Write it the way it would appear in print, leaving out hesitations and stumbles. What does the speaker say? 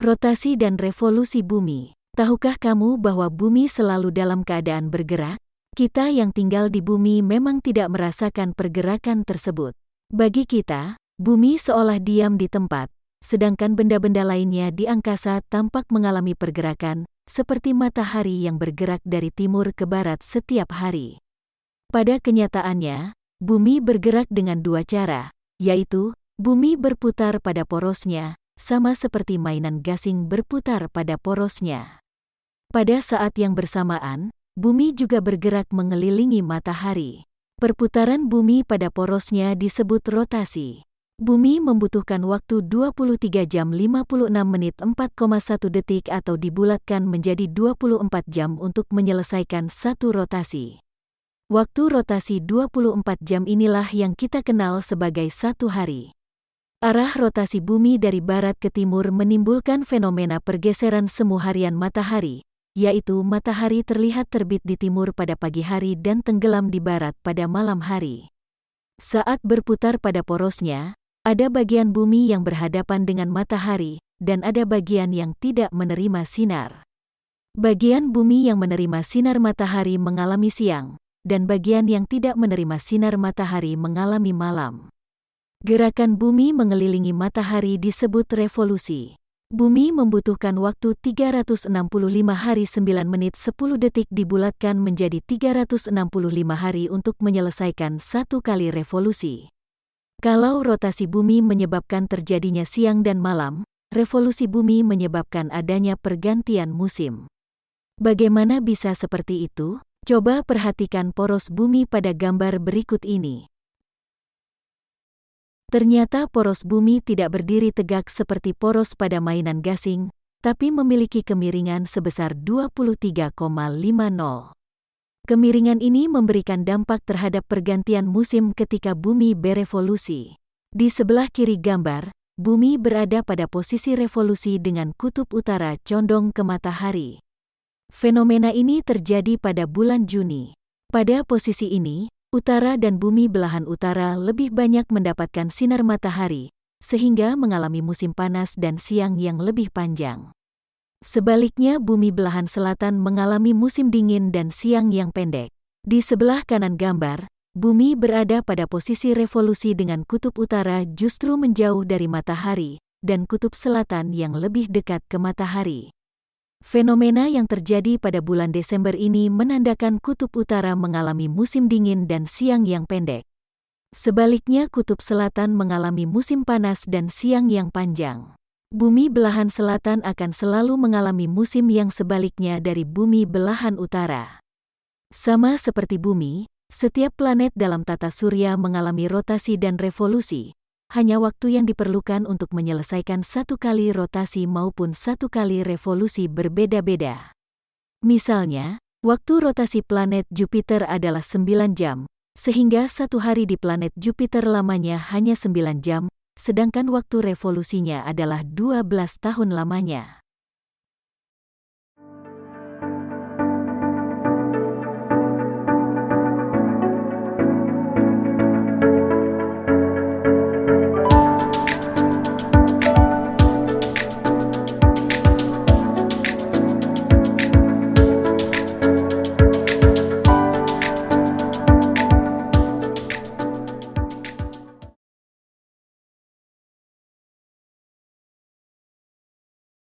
Rotasi dan revolusi bumi. Tahukah kamu bahwa bumi selalu dalam keadaan bergerak? Kita yang tinggal di bumi memang tidak merasakan pergerakan tersebut. Bagi kita, bumi seolah diam di tempat, sedangkan benda-benda lainnya di angkasa tampak mengalami pergerakan, seperti matahari yang bergerak dari timur ke barat setiap hari. Pada kenyataannya, bumi bergerak dengan dua cara, yaitu bumi berputar pada porosnya, sama seperti mainan gasing berputar pada porosnya. Pada saat yang bersamaan, bumi juga bergerak mengelilingi matahari. Perputaran bumi pada porosnya disebut rotasi. Bumi membutuhkan waktu 23 jam 56 menit 4,1 detik atau dibulatkan menjadi 24 jam untuk menyelesaikan satu rotasi. Waktu rotasi 24 jam inilah yang kita kenal sebagai satu hari. Arah rotasi bumi dari barat ke timur menimbulkan fenomena pergeseran semu harian matahari, yaitu matahari terlihat terbit di timur pada pagi hari dan tenggelam di barat pada malam hari. Saat berputar pada porosnya, ada bagian bumi yang berhadapan dengan matahari, dan ada bagian yang tidak menerima sinar. Bagian bumi yang menerima sinar matahari mengalami siang, dan bagian yang tidak menerima sinar matahari mengalami malam. Gerakan bumi mengelilingi matahari disebut revolusi. Bumi membutuhkan waktu 365 hari 9 menit 10 detik dibulatkan menjadi 365 hari untuk menyelesaikan satu kali revolusi. Kalau rotasi bumi menyebabkan terjadinya siang dan malam, revolusi bumi menyebabkan adanya pergantian musim. Bagaimana bisa seperti itu? Coba perhatikan poros bumi pada gambar berikut ini. Ternyata poros bumi tidak berdiri tegak seperti poros pada mainan gasing, tapi memiliki kemiringan sebesar 23,50. Kemiringan ini memberikan dampak terhadap pergantian musim ketika bumi berevolusi. Di sebelah kiri gambar, bumi berada pada posisi revolusi dengan kutub utara condong ke matahari. Fenomena ini terjadi pada bulan Juni. Pada posisi ini, utara dan bumi belahan utara lebih banyak mendapatkan sinar matahari, sehingga mengalami musim panas dan siang yang lebih panjang. Sebaliknya bumi belahan selatan mengalami musim dingin dan siang yang pendek. Di sebelah kanan gambar, bumi berada pada posisi revolusi dengan kutub utara justru menjauh dari matahari, dan kutub selatan yang lebih dekat ke matahari. Fenomena yang terjadi pada bulan Desember ini menandakan kutub utara mengalami musim dingin dan siang yang pendek. Sebaliknya kutub selatan mengalami musim panas dan siang yang panjang. Bumi belahan selatan akan selalu mengalami musim yang sebaliknya dari bumi belahan utara. Sama seperti bumi, setiap planet dalam tata surya mengalami rotasi dan revolusi. Hanya waktu yang diperlukan untuk menyelesaikan satu kali rotasi maupun satu kali revolusi berbeda-beda. Misalnya, waktu rotasi planet Jupiter adalah 9 jam, sehingga satu hari di planet Jupiter lamanya hanya 9 jam, sedangkan waktu revolusinya adalah 12 tahun lamanya.